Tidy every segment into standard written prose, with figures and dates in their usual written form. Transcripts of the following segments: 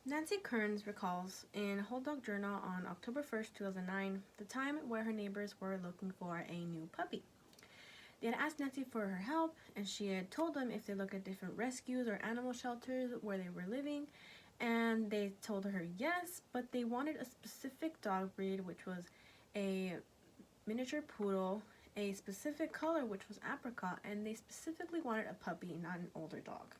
Nancy Kearns recalls in Whole Dog Journal on October 1st, 2009, the time where her neighbors were looking for a new puppy. They had asked Nancy for her help, and she had told them if they look at different rescues or animal shelters where they were living, and they told her yes, but they wanted a specific dog breed, which was a miniature poodle, a specific color, which was apricot, and they specifically wanted a puppy, not an older dog.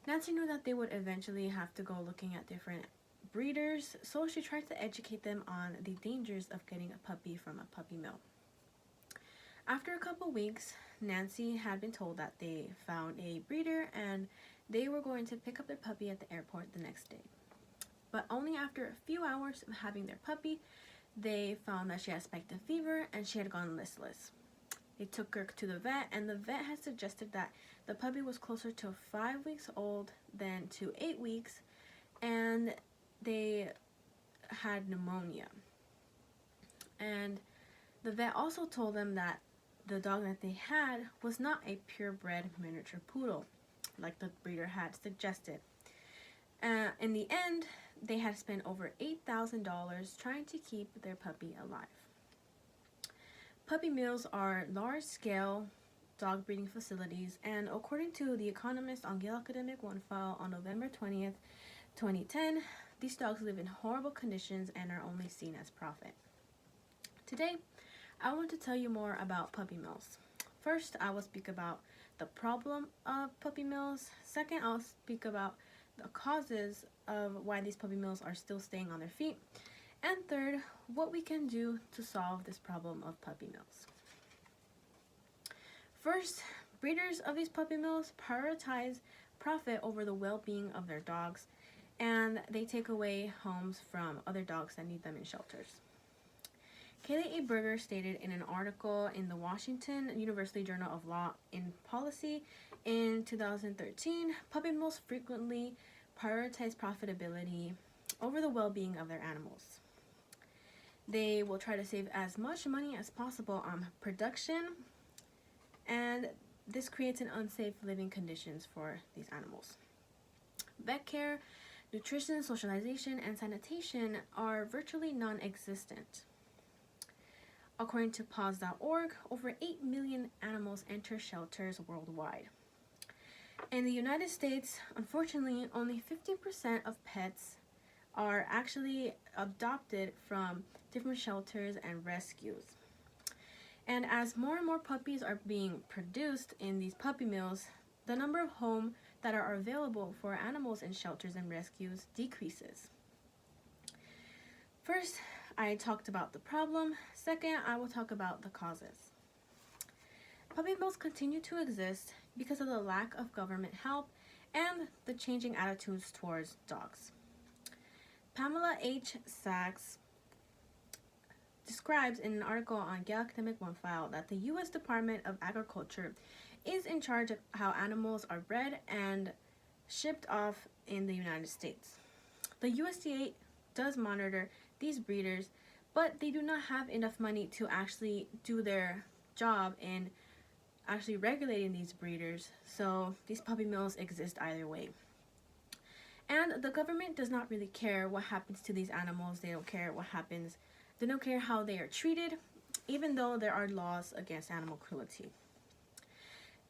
Nancy knew that they would eventually have to go looking at different breeders, so she tried to educate them on the dangers of getting a puppy from a puppy mill. After a couple weeks, Nancy had been told that they found a breeder and they were going to pick up their puppy at the airport the next day. But only after a few hours of having their puppy, they found that she had spiked a fever and she had gone listless. They took her to the vet, and the vet had suggested that the puppy was closer to 5 weeks old than to 8 weeks, and they had pneumonia. And the vet also told them that the dog that they had was not a purebred miniature poodle, like the breeder had suggested. In the end, they had spent over $8,000 trying to keep their puppy alive. Puppy mills are large-scale dog breeding facilities, and according to The Economist on Yale Academic One File on November 20th, 2010, these dogs live in horrible conditions and are only seen as profit. Today, I want to tell you more about puppy mills. First, I will speak about the problem of puppy mills. Second, I'll speak about the causes of why these puppy mills are still staying on their feet. And third, what we can do to solve this problem of puppy mills. First, breeders of these puppy mills prioritize profit over the well-being of their dogs, and they take away homes from other dogs that need them in shelters. Kaylee A. Berger stated in an article in the Washington University Journal of Law and Policy in 2013, puppy mills frequently prioritize profitability over the well-being of their animals. They will try to save as much money as possible on production, and this creates an unsafe living conditions for these animals. Vet care, nutrition, socialization, and sanitation are virtually non-existent. According to paws.org, over 8 million animals enter shelters worldwide. In the United States, unfortunately, only 15% of pets are actually adopted from different shelters and rescues. And as more and more puppies are being produced in these puppy mills, the number of homes that are available for animals in shelters and rescues decreases. First, I talked about the problem. Second, I will talk about the causes. Puppy mills continue to exist because of the lack of government help and the changing attitudes towards dogs. Pamela H. Sachs describes in an article on Yale Academic One File that the U.S. Department of Agriculture is in charge of how animals are bred and shipped off in the United States. The USDA does monitor these breeders, but they do not have enough money to actually do their job in actually regulating these breeders, so these puppy mills exist either way. And the government does not really care what happens to these animals. They don't care what happens. They don't care how they are treated, even though there are laws against animal cruelty.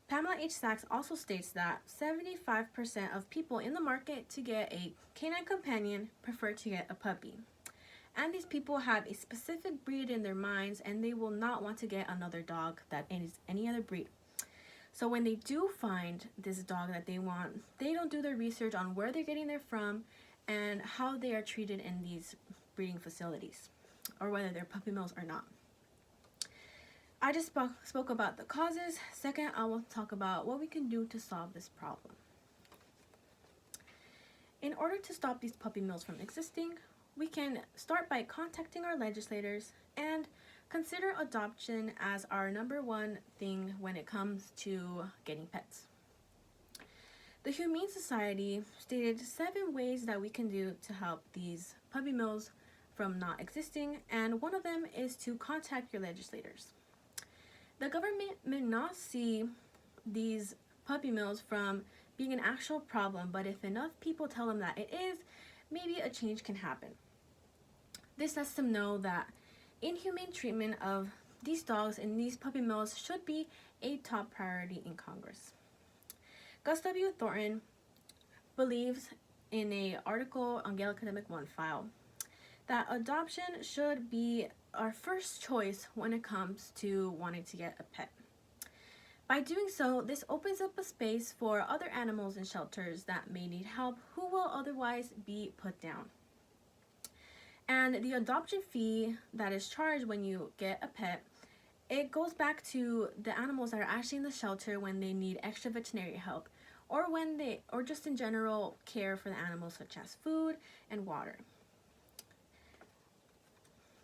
Pamela H. Sachs also states that 75% of people in the market to get a canine companion prefer to get a puppy. And these people have a specific breed in their minds, and they will not want to get another dog that is any other breed. So when they do find this dog that they want, they don't do their research on where they're getting it from and how they are treated in these breeding facilities, or whether they're puppy mills or not. I just spoke about the causes. Second, I will talk about what we can do to solve this problem. In order to stop these puppy mills from existing, we can start by contacting our legislators and consider adoption as our #1 thing when it comes to getting pets. The Humane Society stated 7 ways that we can do to help these puppy mills from not existing, and one of them is to contact your legislators. The government may not see these puppy mills from being an actual problem, but if enough people tell them that it is, maybe a change can happen. This lets them know that inhumane treatment of these dogs in these puppy mills should be a top priority in Congress. Gus W. Thornton believes in an article on Gale Academic One file that adoption should be our first choice when it comes to wanting to get a pet. By doing so, this opens up a space for other animals in shelters that may need help who will otherwise be put down. And the adoption fee that is charged when you get a pet, it goes back to the animals that are actually in the shelter when they need extra veterinary help, or just in general care for the animals, such as food and water.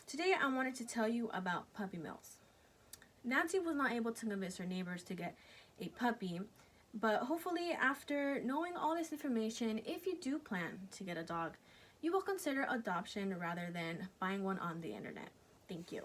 Today I wanted to tell you about puppy mills. Nancy was not able to convince her neighbors to get a puppy, but hopefully after knowing all this information, if you do plan to get a dog, you will consider adoption rather than buying one on the internet. Thank you.